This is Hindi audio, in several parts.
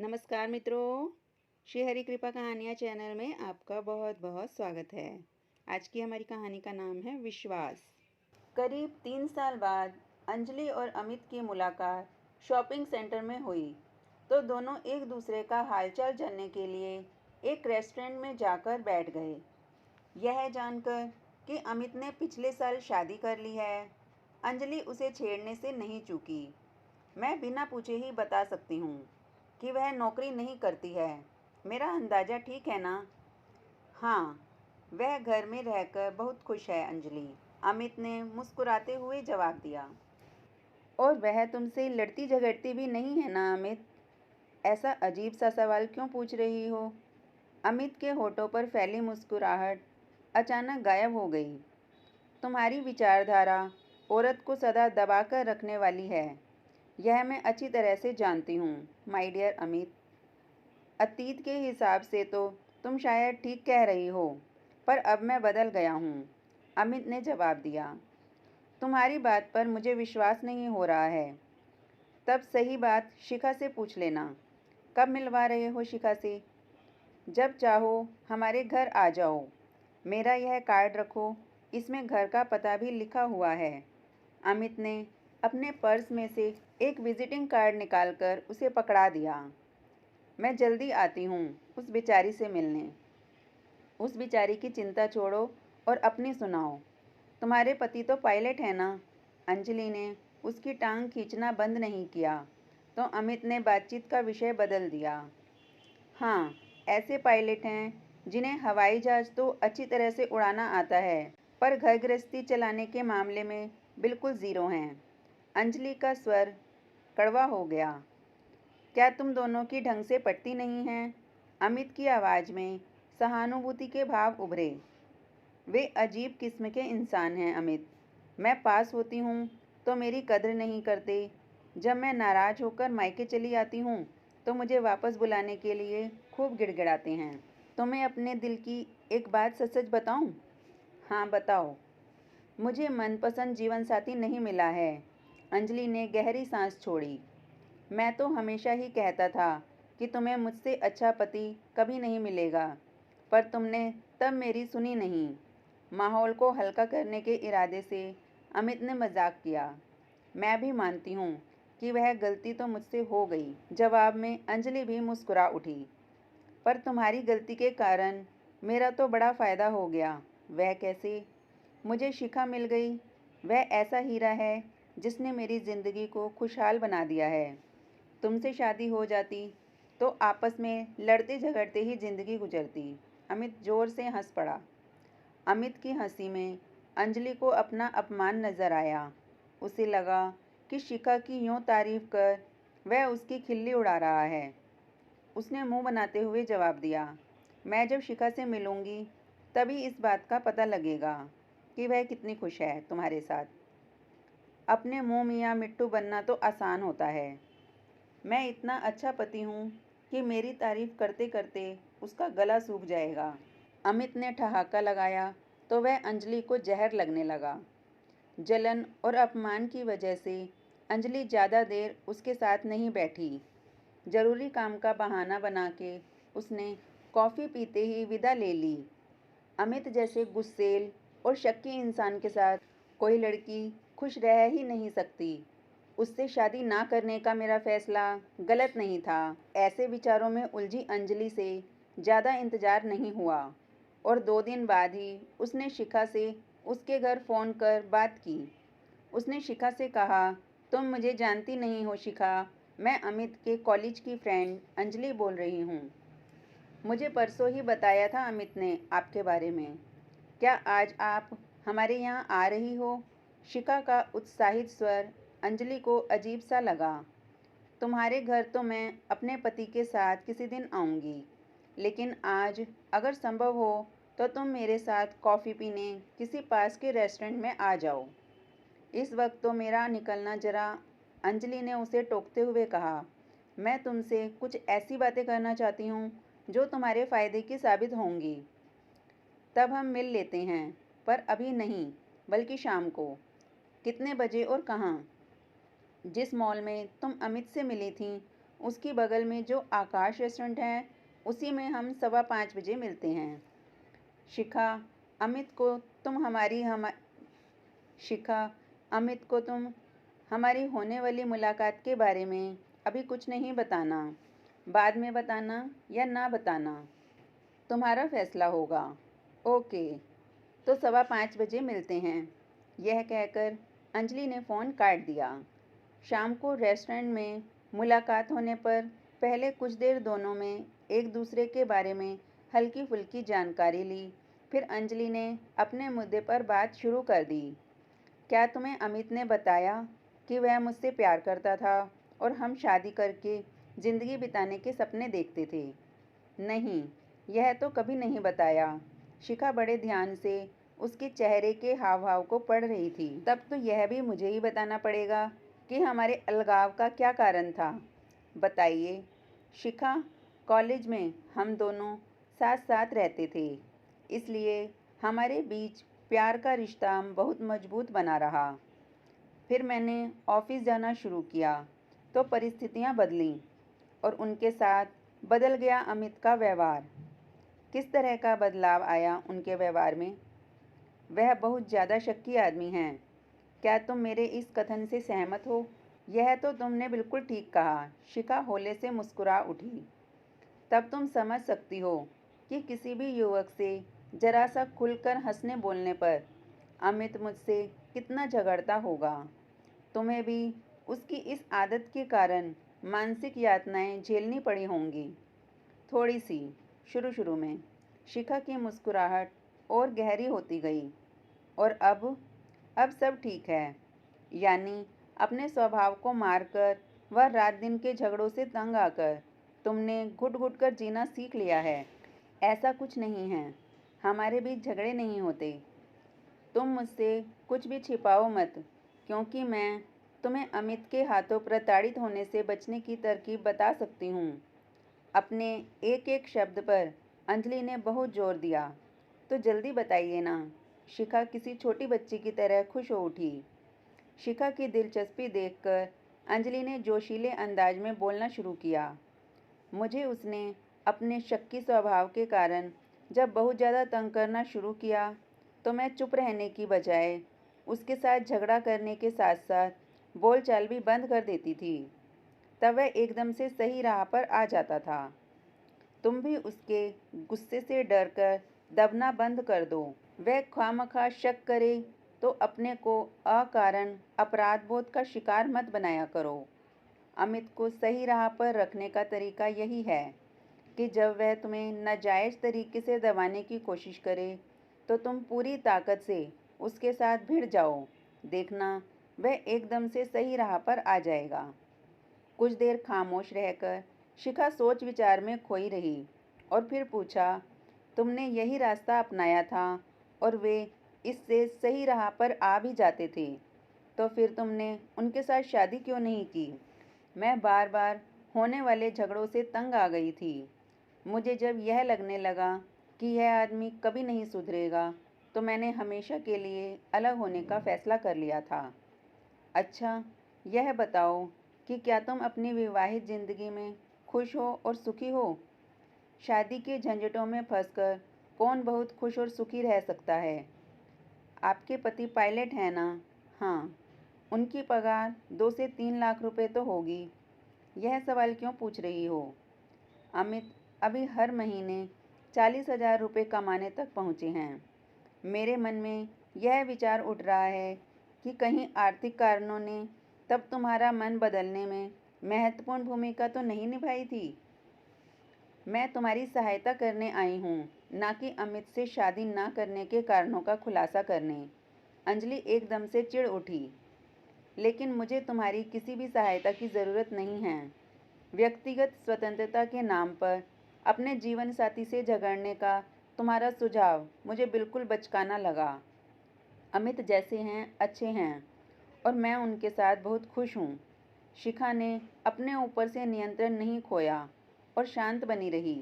नमस्कार मित्रों, श्री हरि कृपा कहानियाँ चैनल में आपका बहुत बहुत स्वागत है। आज की हमारी कहानी का नाम है विश्वास। करीब 3 साल बाद अंजलि और अमित की मुलाकात शॉपिंग सेंटर में हुई तो दोनों एक दूसरे का हालचाल जानने के लिए एक रेस्टोरेंट में जाकर बैठ गए। यह जानकर कि अमित ने पिछले साल शादी कर ली है, अंजलि उसे छेड़ने से नहीं चूकी। मैं बिना पूछे ही बता सकती हूँ कि वह नौकरी नहीं करती है। मेरा अंदाज़ा ठीक है ना? हाँ, वह घर में रहकर बहुत खुश है अंजलि, अमित ने मुस्कुराते हुए जवाब दिया। और वह तुमसे लड़ती झगड़ती भी नहीं है ना अमित? ऐसा अजीब सा सवाल क्यों पूछ रही हो? अमित के होठों पर फैली मुस्कुराहट अचानक गायब हो गई। तुम्हारी विचारधारा औरत को सदा दबाकर रखने वाली है, यह मैं अच्छी तरह से जानती हूँ माय डियर अमित। अतीत के हिसाब से तो तुम शायद ठीक कह रही हो, पर अब मैं बदल गया हूँ, अमित ने जवाब दिया। तुम्हारी बात पर मुझे विश्वास नहीं हो रहा है। तब सही बात शिखा से पूछ लेना। कब मिलवा रहे हो शिखा से? जब चाहो हमारे घर आ जाओ। मेरा यह कार्ड रखो, इसमें घर का पता भी लिखा हुआ है। अमित ने अपने पर्स में से एक विजिटिंग कार्ड निकालकर उसे पकड़ा दिया। मैं जल्दी आती हूँ उस बेचारी से मिलने। उस बेचारी की चिंता छोड़ो और अपनी सुनाओ। तुम्हारे पति तो पायलट है ना? अंजलि ने उसकी टांग खींचना बंद नहीं किया तो अमित ने बातचीत का विषय बदल दिया। हाँ, ऐसे पायलट हैं जिन्हें हवाई जहाज तो अच्छी तरह से उड़ाना आता है, पर घर गृहस्थी चलाने के मामले में बिल्कुल ज़ीरो हैं। अंजलि का स्वर कड़वा हो गया। क्या तुम दोनों की ढंग से पटती नहीं हैं? अमित की आवाज़ में सहानुभूति के भाव उभरे। वे अजीब किस्म के इंसान हैं अमित। मैं पास होती हूँ तो मेरी कद्र नहीं करते। जब मैं नाराज़ होकर मायके चली आती हूँ तो मुझे वापस बुलाने के लिए खूब गिड़गिड़ाते हैं। तुम्हें अपने दिल की एक बात सच सच बताऊँ? हाँ बताओ। मुझे मनपसंद जीवन साथी नहीं मिला है। अंजलि ने गहरी सांस छोड़ी। मैं तो हमेशा ही कहता था कि तुम्हें मुझसे अच्छा पति कभी नहीं मिलेगा, पर तुमने तब मेरी सुनी नहीं। माहौल को हल्का करने के इरादे से अमित ने मजाक किया। मैं भी मानती हूँ कि वह गलती तो मुझसे हो गई। जवाब में अंजलि भी मुस्कुरा उठी। पर तुम्हारी गलती के कारण मेरा तो बड़ा फ़ायदा हो गया। वह कैसे? मुझे शिखा मिल गई। वह ऐसा हीरा है जिसने मेरी ज़िंदगी को खुशहाल बना दिया है। तुमसे शादी हो जाती तो आपस में लड़ते झगड़ते ही ज़िंदगी गुजरती। अमित ज़ोर से हंस पड़ा। अमित की हंसी में अंजलि को अपना अपमान नजर आया। उसे लगा कि शिखा की यूं तारीफ कर वह उसकी खिल्ली उड़ा रहा है। उसने मुंह बनाते हुए जवाब दिया, मैं जब शिखा से मिलूंगी तभी इस बात का पता लगेगा कि वह कितनी खुश है तुम्हारे साथ। अपने मुंह मियाँ मिट्टू बनना तो आसान होता है। मैं इतना अच्छा पति हूँ कि मेरी तारीफ करते करते उसका गला सूख जाएगा। अमित ने ठहाका लगाया तो वह अंजलि को जहर लगने लगा। जलन और अपमान की वजह से अंजलि ज़्यादा देर उसके साथ नहीं बैठी। जरूरी काम का बहाना बना के उसने कॉफ़ी पीते ही विदा ले ली। अमित जैसे गुस्सैल और शक्की इंसान के साथ कोई लड़की खुश रह ही नहीं सकती। उससे शादी ना करने का मेरा फैसला गलत नहीं था। ऐसे विचारों में उलझी अंजलि से ज़्यादा इंतज़ार नहीं हुआ और 2 दिन बाद ही उसने शिखा से उसके घर फ़ोन कर बात की। उसने शिखा से कहा, तुम मुझे जानती नहीं हो शिखा, मैं अमित के कॉलेज की फ्रेंड अंजलि बोल रही हूँ। मुझे परसों ही बताया था अमित ने आपके बारे में। क्या आज आप हमारे यहाँ आ रही हो? शिखा का उत्साहित स्वर अंजलि को अजीब सा लगा। तुम्हारे घर तो मैं अपने पति के साथ किसी दिन आऊँगी, लेकिन आज अगर संभव हो तो तुम मेरे साथ कॉफ़ी पीने किसी पास के रेस्टोरेंट में आ जाओ। इस वक्त तो मेरा निकलना जरा, अंजलि ने उसे टोकते हुए कहा। मैं तुमसे कुछ ऐसी बातें करना चाहती हूँ जो तुम्हारे फ़ायदे की साबित होंगी। तब हम मिल लेते हैं, पर अभी नहीं, बल्कि शाम को। कितने बजे और कहाँ? जिस मॉल में तुम अमित से मिली थी उसकी बगल में जो आकाश रेस्टोरेंट है उसी में हम 5:15 बजे मिलते हैं। शिखा, अमित को तुम शिखा, अमित को तुम हमारी होने वाली मुलाकात के बारे में अभी कुछ नहीं बताना। बाद में बताना या ना बताना, तुम्हारा फैसला होगा। ओके, तो 5:15 बजे मिलते हैं। यह कहकर अंजलि ने फ़ोन काट दिया। शाम को रेस्टोरेंट में मुलाकात होने पर पहले कुछ देर दोनों में एक दूसरे के बारे में हल्की फुल्की जानकारी ली। फिर अंजलि ने अपने मुद्दे पर बात शुरू कर दी। क्या तुम्हें अमित ने बताया कि वह मुझसे प्यार करता था और हम शादी करके ज़िंदगी बिताने के सपने देखते थे? नहीं, यह तो कभी नहीं बताया। शिखा बड़े ध्यान से उसके चेहरे के हाव भाव को पढ़ रही थी। तब तो यह भी मुझे ही बताना पड़ेगा कि हमारे अलगाव का क्या कारण था। बताइए। शिखा, कॉलेज में हम दोनों साथ साथ रहते थे, इसलिए हमारे बीच प्यार का रिश्ता बहुत मजबूत बना रहा। फिर मैंने ऑफिस जाना शुरू किया तो परिस्थितियां बदलीं और उनके साथ बदल गया अमित का व्यवहार। किस तरह का बदलाव आया उनके व्यवहार में? वह बहुत ज़्यादा शक्की आदमी हैं। क्या तुम मेरे इस कथन से सहमत हो? यह तो तुमने बिल्कुल ठीक कहा। शिखा होले से मुस्कुरा उठी। तब तुम समझ सकती हो कि किसी भी युवक से जरा सा खुलकर हंसने बोलने पर अमित मुझसे कितना झगड़ता होगा। तुम्हें भी उसकी इस आदत के कारण मानसिक यातनाएं झेलनी पड़ी होंगी। थोड़ी सी, शुरू शुरू में। शिखा की मुस्कुराहट और गहरी होती गई। और अब सब ठीक है। यानी अपने स्वभाव को मारकर व रात दिन के झगड़ों से तंग आकर तुमने घुट घुट कर जीना सीख लिया है। ऐसा कुछ नहीं है, हमारे बीच झगड़े नहीं होते। तुम मुझसे कुछ भी छिपाओ मत, क्योंकि मैं तुम्हें अमित के हाथों प्रताड़ित होने से बचने की तरकीब बता सकती हूँ। अपने एक एक शब्द पर अंजलि ने बहुत जोर दिया। तो जल्दी बताइए ना। शिखा किसी छोटी बच्ची की तरह खुश हो उठी। शिखा की दिलचस्पी देखकर अंजलि ने जोशीले अंदाज में बोलना शुरू किया। मुझे उसने अपने शक्की स्वभाव के कारण जब बहुत ज़्यादा तंग करना शुरू किया तो मैं चुप रहने की बजाय उसके साथ झगड़ा करने के साथ साथ बोलचाल भी बंद कर देती थी। तब वह एकदम से सही राह पर आ जाता था। तुम भी उसके गुस्से से डरकर दबना बंद कर दो। वह खामखा शक करे तो अपने को अकारण अपराध बोध का शिकार मत बनाया करो। अमित को सही राह पर रखने का तरीका यही है कि जब वह तुम्हें नाजायज़ तरीके से दबाने की कोशिश करे तो तुम पूरी ताकत से उसके साथ भिड़ जाओ। देखना, वह एकदम से सही राह पर आ जाएगा। कुछ देर खामोश रहकर शिखा सोच विचार में खोई रही और फिर पूछा, तुमने यही रास्ता अपनाया था और वे इससे सही राह पर आ भी जाते थे, तो फिर तुमने उनके साथ शादी क्यों नहीं की? मैं बार बार होने वाले झगड़ों से तंग आ गई थी। मुझे जब यह लगने लगा कि यह आदमी कभी नहीं सुधरेगा तो मैंने हमेशा के लिए अलग होने का फैसला कर लिया था। अच्छा, यह बताओ कि क्या तुम अपनी विवाहित ज़िंदगी में खुश हो और सुखी हो? शादी के झंझटों में फंसकर कौन बहुत खुश और सुखी रह सकता है? आपके पति पायलट हैं ना? हाँ। उनकी पगार 2 से 3 लाख रुपए तो होगी। यह सवाल क्यों पूछ रही हो? अमित अभी हर महीने 40,000 रुपये कमाने तक पहुँचे हैं। मेरे मन में यह विचार उठ रहा है कि कहीं आर्थिक कारणों ने तब तुम्हारा मन बदलने में महत्वपूर्ण भूमिका तो नहीं निभाई थी। मैं तुम्हारी सहायता करने आई हूँ, ना कि अमित से शादी ना करने के कारणों का खुलासा करने। अंजलि एकदम से चिढ़ उठी। लेकिन मुझे तुम्हारी किसी भी सहायता की ज़रूरत नहीं है। व्यक्तिगत स्वतंत्रता के नाम पर अपने जीवन साथी से झगड़ने का तुम्हारा सुझाव मुझे बिल्कुल बचकाना लगा। अमित जैसे हैं अच्छे हैं और मैं उनके साथ बहुत खुश हूँ। शिखा ने अपने ऊपर से नियंत्रण नहीं खोया और शांत बनी रही।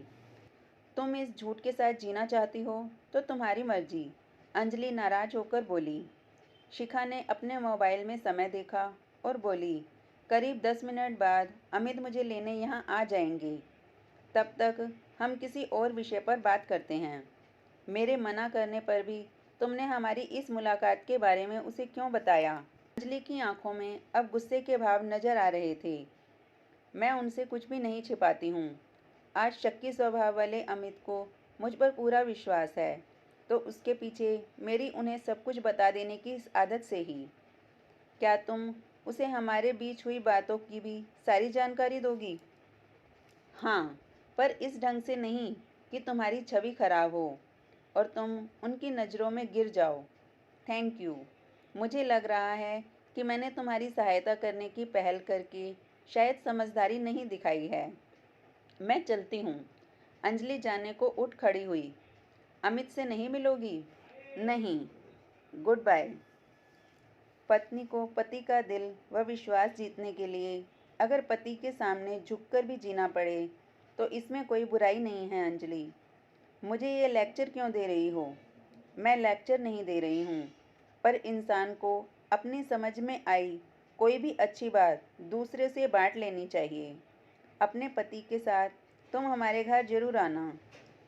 तुम इस झूठ के साथ जीना चाहती हो तो तुम्हारी मर्जी, अंजलि नाराज होकर बोली। शिखा ने अपने मोबाइल में समय देखा और बोली, करीब 10 मिनट बाद अमित मुझे लेने यहाँ आ जाएंगे। तब तक हम किसी और विषय पर बात करते हैं। मेरे मना करने पर भी तुमने हमारी इस मुलाकात के बारे में उसे क्यों बताया? अंजलि की आंखों में अब गुस्से के भाव नजर आ रहे थे। मैं उनसे कुछ भी नहीं छिपाती हूँ। आज शक्की स्वभाव वाले अमित को मुझ पर पूरा विश्वास है, तो उसके पीछे मेरी उन्हें सब कुछ बता देने की इस आदत से ही। क्या तुम उसे हमारे बीच हुई बातों की भी सारी जानकारी दोगी? हाँ, पर इस ढंग से नहीं कि तुम्हारी छवि खराब हो और तुम उनकी नज़रों में गिर जाओ। Thank you. मुझे लग रहा है कि मैंने तुम्हारी सहायता करने की पहल करके शायद समझदारी नहीं दिखाई है। मैं चलती हूँ। अंजलि जाने को उठ खड़ी हुई। अमित से नहीं मिलोगी? नहीं। Good bye. पत्नी को पति का दिल व विश्वास जीतने के लिए अगर पति के सामने झुककर भी जीना पड़े तो इसमें कोई बुराई नहीं है। अंजलि, मुझे ये लेक्चर क्यों दे रही हो? मैं लेक्चर नहीं दे रही हूँ, पर इंसान को अपनी समझ में आई कोई भी अच्छी बात दूसरे से बांट लेनी चाहिए। अपने पति के साथ तुम हमारे घर जरूर आना।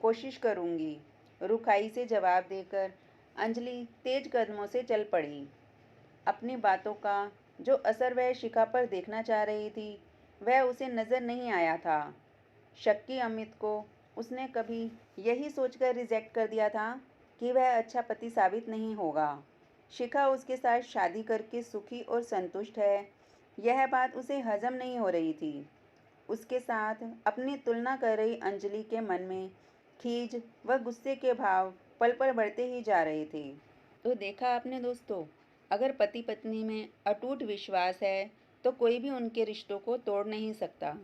कोशिश करूँगी। रुखाई से जवाब देकर अंजलि तेज कदमों से चल पड़ी। अपनी बातों का जो असर वह शिखा पर देखना चाह रही थी, वह उसे नज़र नहीं आया था। शक्की अमित को उसने कभी यही सोचकर रिजेक्ट कर दिया था कि वह अच्छा पति साबित नहीं होगा। शिखा उसके साथ शादी करके सुखी और संतुष्ट है, यह बात उसे हजम नहीं हो रही थी। उसके साथ अपनी तुलना कर रही अंजलि के मन में खीज व गुस्से के भाव पल पल बढ़ते ही जा रहे थे। तो देखा आपने दोस्तों, अगर पति पत्नी में अटूट विश्वास है तो कोई भी उनके रिश्तों को तोड़ नहीं सकता।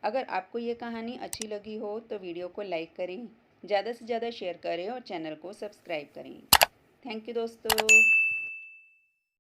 अगर आपको ये कहानी अच्छी लगी हो तो वीडियो को लाइक करें, ज़्यादा से ज़्यादा शेयर करें और चैनल को सब्सक्राइब करें। थैंक यू दोस्तों।